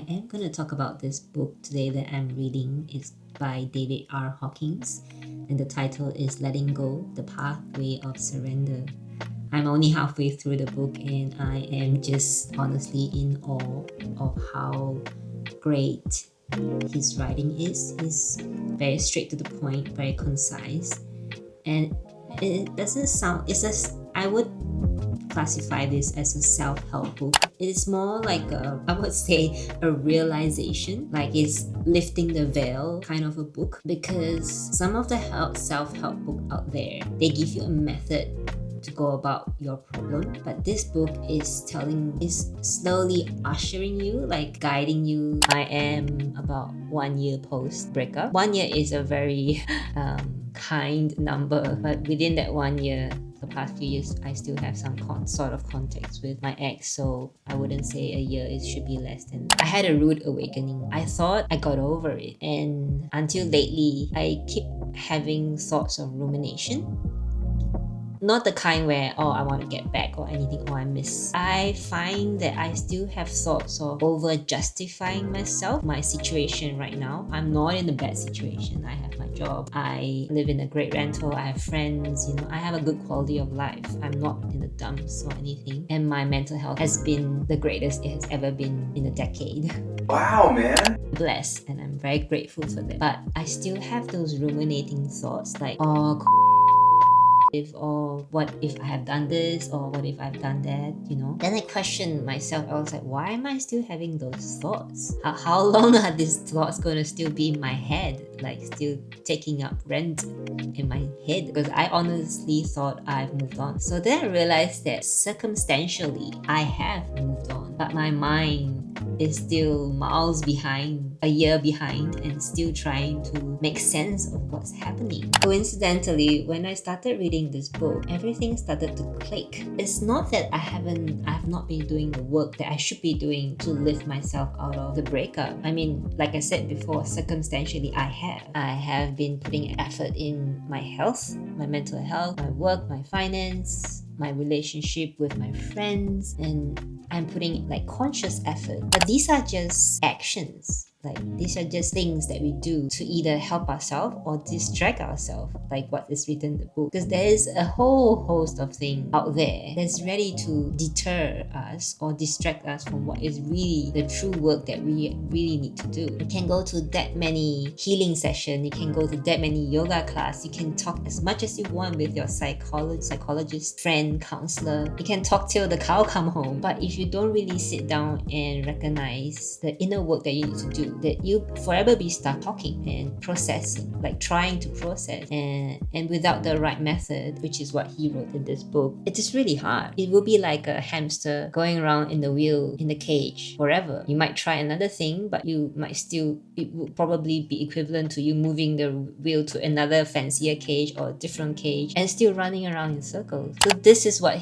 am going to talk about this book today that I'm reading. It's by David Hawkins, and the title is Letting Go, The Pathway of Surrender. I'm only halfway through the book and I am just honestly in awe of how great his writing is. He's very straight to the point, very concise, and it doesn't sound, I would classify this as a self-help book. It is more like I would say a realization, like it's lifting the veil kind of a book, because some of the self-help book out there, they give you a method to go about your problem, but this book is slowly ushering you, like guiding you. I am about 1 year post breakup. 1 year is a very kind number, but within that 1 year, the past few years, I still have some sort of context with my ex, so I wouldn't say a year, it should be less than. I had a rude awakening. I thought I got over it, and until lately I keep having thoughts of rumination. Not the kind where, oh, I want to get back or anything, or I miss. I find that I still have thoughts of over justifying myself, my situation right now. I'm not in a bad situation. I have my job. I live in a great rental. I have friends. I have a good quality of life. I'm not in the dumps or anything. And my mental health has been the greatest it has ever been in a decade. Wow, man. Blessed, and I'm very grateful for that. But I still have those ruminating thoughts like, oh, or what if I have done this, or what if I've done that, Then I questioned myself. I was like, why am I still having those thoughts? How long are these thoughts going to still be in my head, like still taking up rent in my head? Because I honestly thought I've moved on. So then I realized that circumstantially I have moved on, but my mind is still miles behind, a year behind, and still trying to make sense of what's happening. Coincidentally, when I started reading this book, everything started to click. It's not that I have not been doing the work that I should be doing to lift myself out of the breakup. I mean, like I said before, circumstantially I have been putting effort in my health, my mental health, my work, my finance, my relationship with my friends, and I'm putting like conscious effort. But these are just actions. Like, these are just things that we do to either help ourselves or distract ourselves, like what is written in the book. Because there is a whole host of things out there that's ready to deter us or distract us from what is really the true work that we really need to do. You can go to that many healing sessions, you can go to that many yoga class, you can talk as much as you want with your psychologist, friend, counselor. You can talk till the cow come home. But if you don't really sit down and recognize the inner work that you need to do, that you forever be stuck talking and processing, like trying to process, and without the right method, which is what he wrote in this book, it is really hard. It will be like a hamster going around in the wheel, in the cage forever. You might try another thing, but it will probably be equivalent to you moving the wheel to another fancier cage or a different cage and still running around in circles. So this is what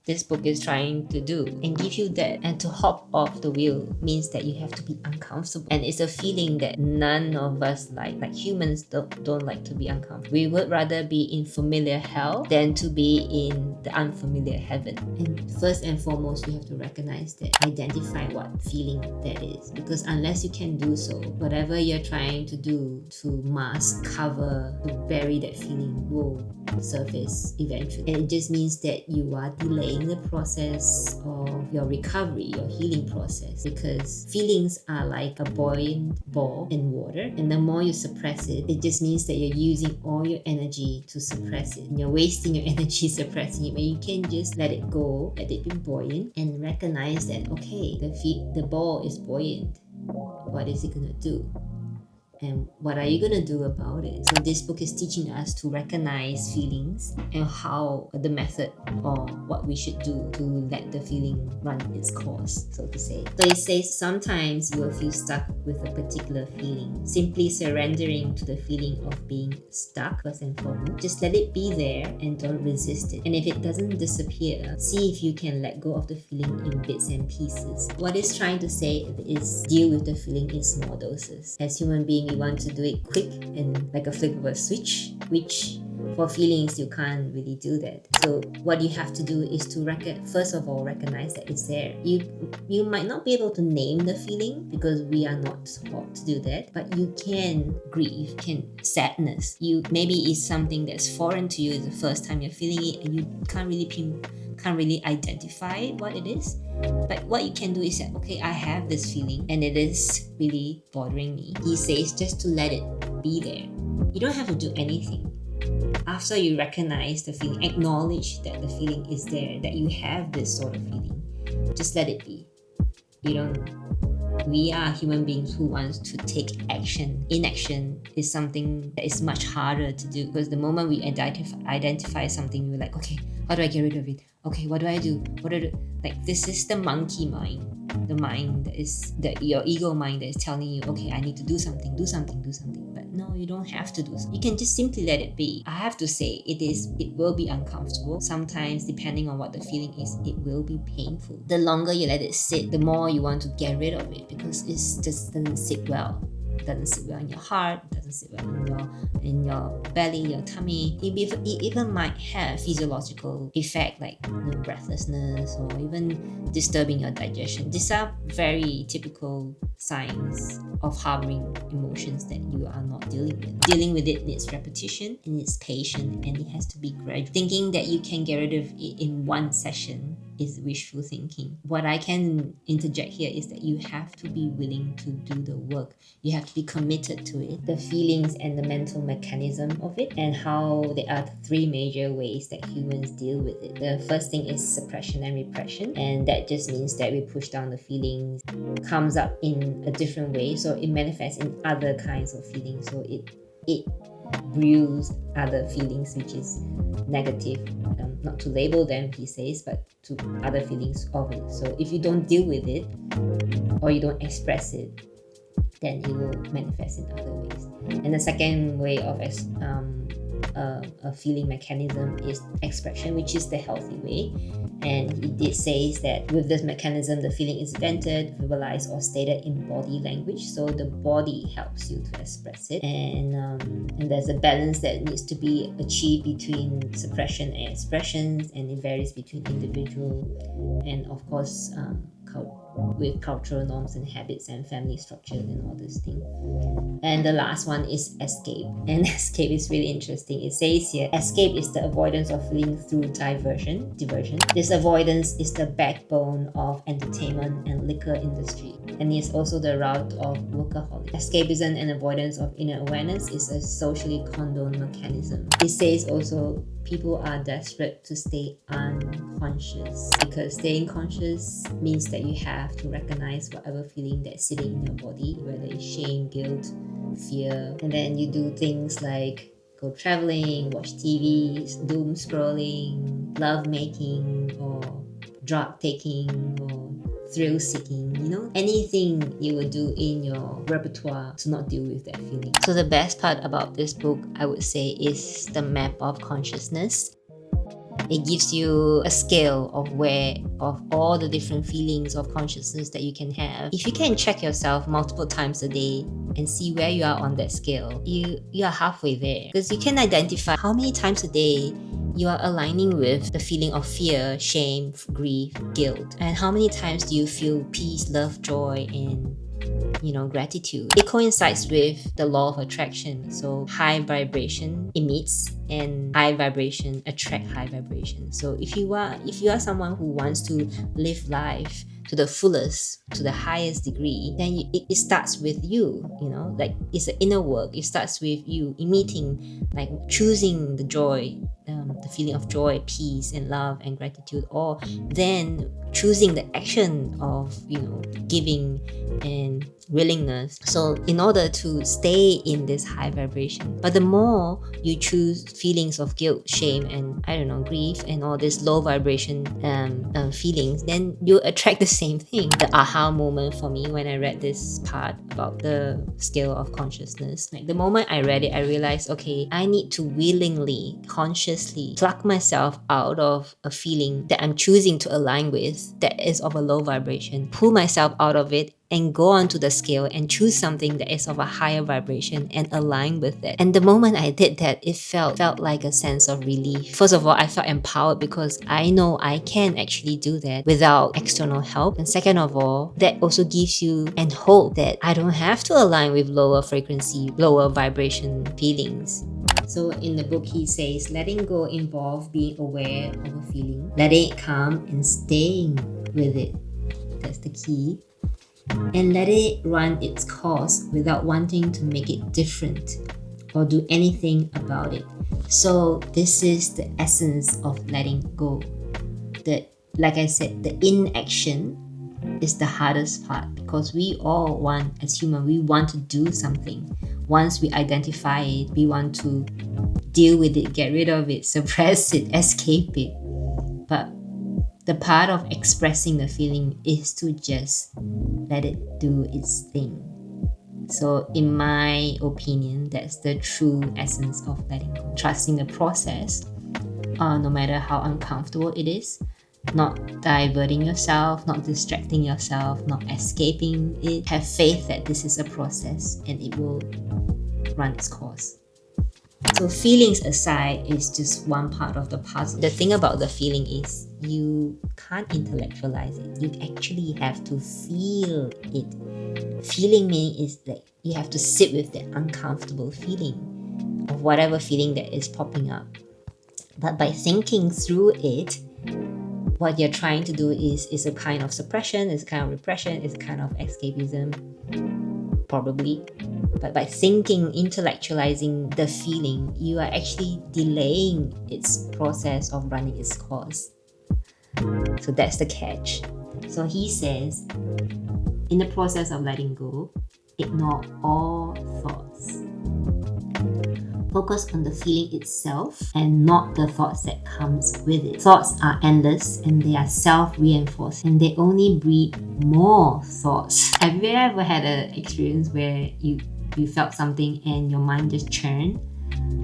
this book is trying to do, and give you that. And to hop off the wheel means that you have to be uncomfortable, and it's a feeling that none of us like humans don't like to be uncomfortable. We would rather be in familiar hell than to be in the unfamiliar heaven. And first and foremost, you have to recognize that, identify what feeling that is, because unless you can do so, whatever you're trying to do to mask, cover, to bury that feeling will surface eventually. And it just means that you are delaying the process of your recovery, your healing process, because feelings are like a buoyant ball in water, and the more you suppress it, it just means that you're using all your energy to suppress it, and you're wasting your energy suppressing it. When you can just let it go, let it be buoyant, and recognize that, okay, the ball is buoyant. What is it gonna do? And what are you going to do about it? So this book is teaching us to recognize feelings and how the method or what we should do to let the feeling run its course, so to say. So it says sometimes you will feel stuck with a particular feeling. Simply surrendering to the feeling of being stuck, first and foremost. Just let it be there and don't resist it. And if it doesn't disappear, see if you can let go of the feeling in bits and pieces. What it's trying to say is deal with the feeling in small doses. As human beings, we want to do it quick and like a flick of a switch, which For feelings, you can't really do that. So what you have to do is to first of all recognize that it's there. You might not be able to name the feeling because we are not taught to do that, but you can grieve, can sadness. You maybe it's something that's foreign to you. It's the first time you're feeling it, and you can't really identify what it is. But what you can do is say, okay, I have this feeling and it is really bothering me. He says just to let it be there. You don't have to do anything. After you recognize the feeling, acknowledge that the feeling is there, that you have this sort of feeling, just let it be. We are human beings who wants to take action. Inaction is something that is much harder to do, because the moment we identify something, we're like, okay, how do I get rid of it? Okay, what do I do? Like, this is the monkey mind. The mind that is your ego mind that is telling you, okay, I need to do something. But no, you don't have to do something. You can just simply let it be. I have to say, it will be uncomfortable. Sometimes, depending on what the feeling is, it will be painful. The longer you let it sit, the more you want to get rid of it, because it just doesn't sit well. It doesn't sit well in your heart, it doesn't sit well in your belly, your tummy. It even might have physiological effect, like breathlessness, or even disturbing your digestion. These are very typical signs of harboring emotions that you are not dealing with. Dealing with it needs repetition, it needs patience, and it has to be gradual. Thinking that you can get rid of it in one session is wishful thinking. What I can interject here is that you have to be willing to do the work. You have to be committed to it. The feelings and the mental mechanism of it, and how there are three major ways that humans deal with it. The first thing is suppression and repression, and that just means that we push down the feelings. Comes up in a different way, so it manifests in other kinds of feelings. So it brews other feelings, which is negative, not to label them, he says, but to other feelings of it. So if you don't deal with it, or you don't express it, then it will manifest in other ways. And the second way of a feeling mechanism is expression, which is the healthy way. And it says that with this mechanism, the feeling is vented, verbalized, or stated in body language. So the body helps you to express it, and there's a balance that needs to be achieved between suppression and expressions, and it varies between individual and, of course, with cultural norms and habits and family structures and all this thing. And the last one is escape. And escape is really interesting. It says here, escape is the avoidance of feeling through diversion. This avoidance is the backbone of entertainment and liquor industry, and is also the route of workaholic. Escapism and avoidance of inner awareness is a socially condoned mechanism. It says also, people are desperate to stay unconscious, because staying conscious means that you have to recognize whatever feeling that's sitting in your body, whether it's shame, guilt, fear, and then you do things like go traveling, watch TV, doom scrolling, love making, or drug taking, or thrill seeking, anything you would do in your repertoire to not deal with that feeling. So the best part about this book, I would say, is the map of consciousness. It gives you a scale of all the different feelings of consciousness that you can have. If you can check yourself multiple times a day and see where you are on that scale, you are halfway there, because you can identify how many times a day you are aligning with the feeling of fear, shame, grief, guilt, and how many times do you feel peace, love, joy, and gratitude. It coincides with the law of attraction. So high vibration emits, and high vibration attract high vibration. So if you are someone who wants to live life to the fullest, to the highest degree, then it starts with you, like it's an inner work. It starts with you emitting, like choosing the joy, the feeling of joy, peace, and love, and gratitude, or then choosing the action of giving and willingness. So in order to stay in this high vibration, but the more you choose feelings of guilt, shame, and grief, and all this low vibration feelings, then you attract the same thing. The aha moment for me when I read this part about the scale of consciousness, like the moment I read it, I realized, okay, I need to willingly, consciously pluck myself out of a feeling that I'm choosing to align with that is of a low vibration, pull myself out of it, and go onto the scale and choose something that is of a higher vibration and align with it. And the moment I did that, it felt like a sense of relief. First of all, I felt empowered because I know I can actually do that without external help. And second of all, that also gives you and hope that I don't have to align with lower frequency, lower vibration feelings. So in the book, he says, letting go involves being aware of a feeling, letting it come and staying with it. That's the key. And let it run its course without wanting to make it different or do anything about it. So this is the essence of letting go. Like I said, the inaction is the hardest part, because we all want, as humans, we want to do something. Once we identify it, we want to deal with it, get rid of it, suppress it, escape it. But the part of expressing the feeling is to just let it do its thing. So in my opinion, that's the true essence of letting go. Trusting the process, no matter how uncomfortable it is. Not diverting yourself, not distracting yourself, not escaping it. Have faith that this is a process and it will run its course. So feelings aside is just one part of the puzzle. The thing about the feeling is you can't intellectualize it. You actually have to feel it. Feeling meaning is that you have to sit with that uncomfortable feeling of whatever feeling that is popping up. But by thinking through it, what you're trying to do is a kind of suppression, is a kind of repression, is a kind of escapism, probably. But by thinking, intellectualizing the feeling, you are actually delaying its process of running its course. So that's the catch. So he says, in the process of letting go, ignore all thoughts. Focus on the feeling itself and not the thoughts that comes with it. Thoughts are endless and they are self-reinforcing, and they only breed more thoughts. Have you ever had an experience where you felt something and your mind just churned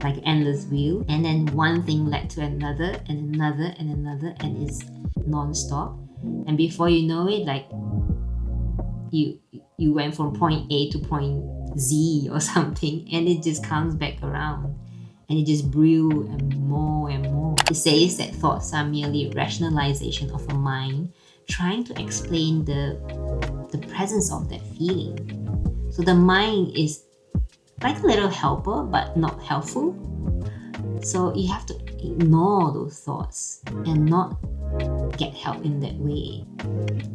like an endless wheel, and then one thing led to another and another and another, and it's non-stop, and before you know it, like you went from point A to point Z or something, and it just comes back around and it just brew and more and more. It says that thoughts are merely rationalization of a mind trying to explain the presence of that feeling. So the mind is like a little helper but not helpful. So you have to ignore those thoughts and not get help in that way.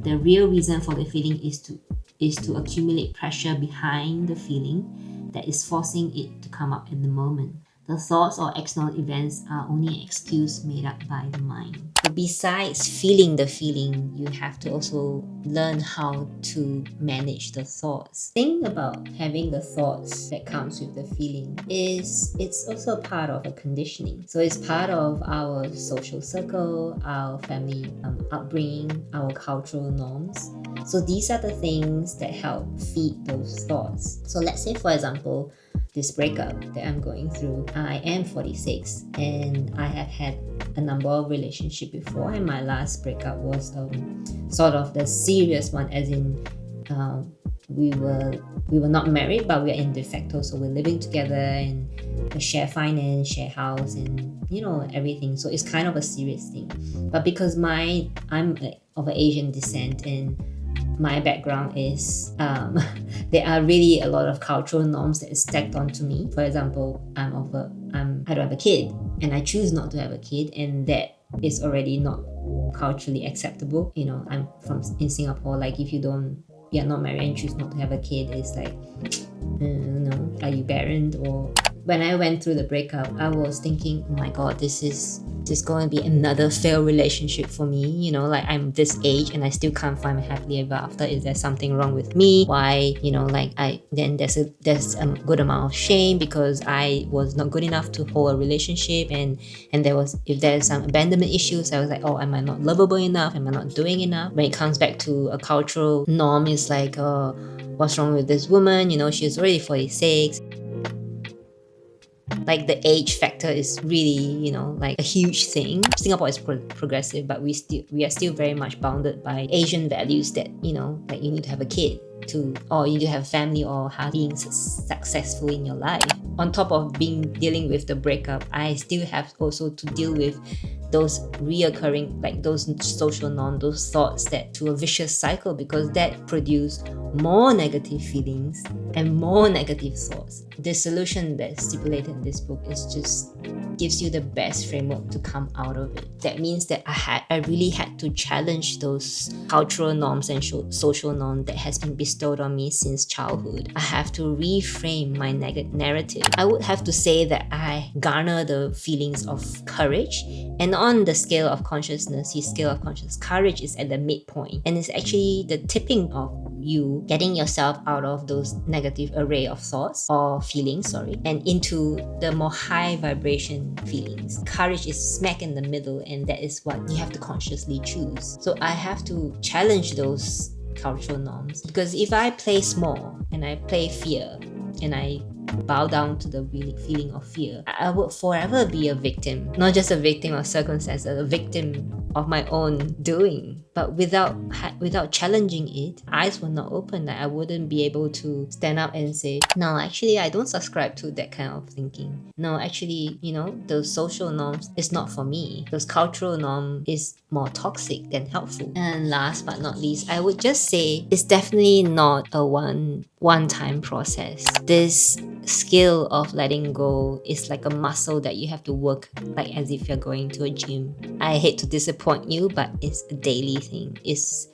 The real reason for the feeling is to accumulate pressure behind the feeling that is forcing it to come up in the moment. The thoughts or external events are only an excuse made up by the mind. So besides feeling the feeling, you have to also learn how to manage the thoughts. The thing about having the thoughts that comes with the feeling is it's also part of a conditioning. So it's part of our social circle, our family upbringing, our cultural norms. So these are the things that help feed those thoughts. So let's say, for example, this breakup that I'm going through. I am 46 and I have had a number of relationships before, and my last breakup was sort of the serious one, as in we were not married, but we are in de facto, so we're living together and we share finance, share house, and everything. So it's kind of a serious thing. But because I'm of an Asian descent and my background is there are really a lot of cultural norms that is stacked onto me. For example, I don't have a kid and I choose not to have a kid, and that is already not culturally acceptable. I'm in Singapore, like if you're not married and choose not to have a kid, it's like are you barren? Or when I went through the breakup, I was thinking, oh my god, this is going to be another failed relationship for me. Like I'm this age and I still can't find my happily ever after. Is there something wrong with me? Why? Then there's a good amount of shame because I was not good enough to hold a relationship, and if there's some abandonment issues, I was like, oh, am I not lovable enough? Am I not doing enough? When it comes back to a cultural norm, it's like, what's wrong with this woman? She's already 46. Like the age factor is really, like a huge thing. Singapore is progressive, but we are still very much bounded by Asian values that, like you need to have a kid. or you need to have family or being successful in your life. On top of dealing with the breakup, I still have also to deal with those reoccurring, like those social norms, those thoughts that to a vicious cycle, because that produce more negative feelings and more negative thoughts. The solution that's stipulated in this book is just gives you the best framework to come out of it. That means that I really had to challenge those cultural norms and social norms that has been bestowed on me since childhood. I have to reframe my narrative. I would have to say that I garner the feelings of courage, and on the scale of consciousness, courage is at the midpoint, and it's actually the tipping of you getting yourself out of those negative array of thoughts or feelings, and into the more high vibration feelings. Courage is smack in the middle, and that is what you have to consciously choose. So I have to challenge those cultural norms, because if I play small and I play fear and I bow down to the feeling of fear, I would forever be a victim. Not just a victim of circumstances, a victim of my own doing. But without challenging it, eyes will not open. Like I wouldn't be able to stand up and say, no, actually I don't subscribe to that kind of thinking. No, actually, those social norms is not for me. Those cultural norm is more toxic than helpful. And last but not least, I would just say it's definitely not a one-time process. This skill of letting go is like a muscle that you have to work like as if you're going to a gym. I hate to disappoint you, but it's a daily thing. It's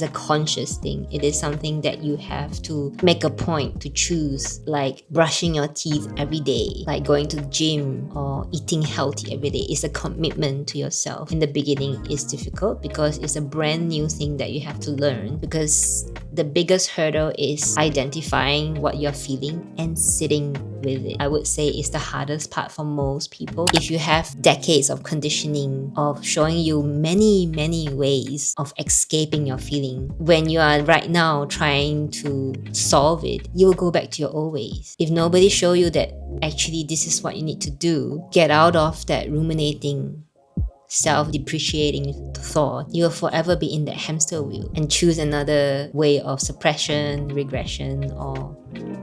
a conscious thing. It is something that you have to make a point to choose, like brushing your teeth every day, like going to the gym or eating healthy every day. It's a commitment to yourself. In the beginning, it's difficult because it's a brand new thing that you have to learn, because the biggest hurdle is identifying what you're feeling and sitting with it. I would say it's the hardest part for most people. If you have decades of conditioning of showing you many ways of escaping your feeling, when you are right now trying to solve it, you will go back to your old ways. If nobody show you that actually this is what you need to do, get out of that ruminating, self-depreciating thought, you will forever be in that hamster wheel and choose another way of suppression, regression, or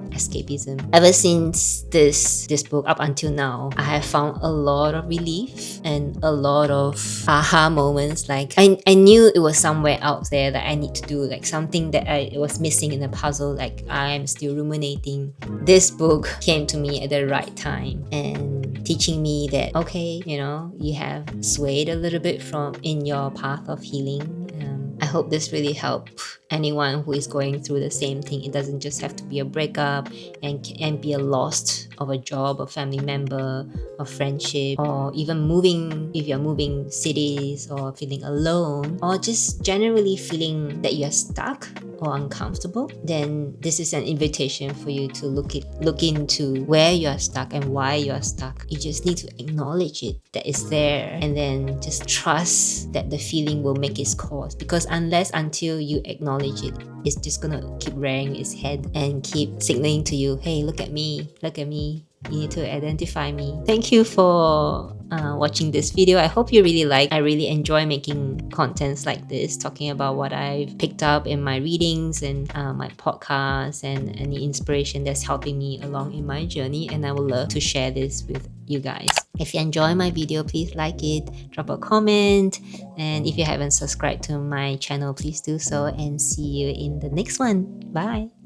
escapism. Ever since this book up until now, I have found a lot of relief and a lot of aha moments. Like I knew it was somewhere out there that I need to do, like something that I was missing in the puzzle, like I'm still ruminating. This book came to me at the right time and teaching me that, okay, you have swayed a little bit from in your path of healing. I hope this really helped anyone who is going through the same thing. It doesn't just have to be a breakup and be a loss of a job, a family member, a friendship, or even if you're moving cities or feeling alone, or just generally feeling that you're stuck or uncomfortable. Then this is an invitation for you to look into where you're stuck and why you're stuck. You just need to acknowledge it, that it's there, and then just trust that the feeling will make its course, because until you acknowledge it, it's just gonna keep rearing its head and keep signaling to you, hey, look at me, you need to identify me. Thank you for watching this video. I hope you really like. I really enjoy making contents like this, talking about what I've picked up in my readings and my podcasts and any inspiration that's helping me along in my journey, and I would love to share this with you guys. If you enjoy my video, please like it, drop a comment, and if you haven't subscribed to my channel, please do so, and see you in the next one. Bye.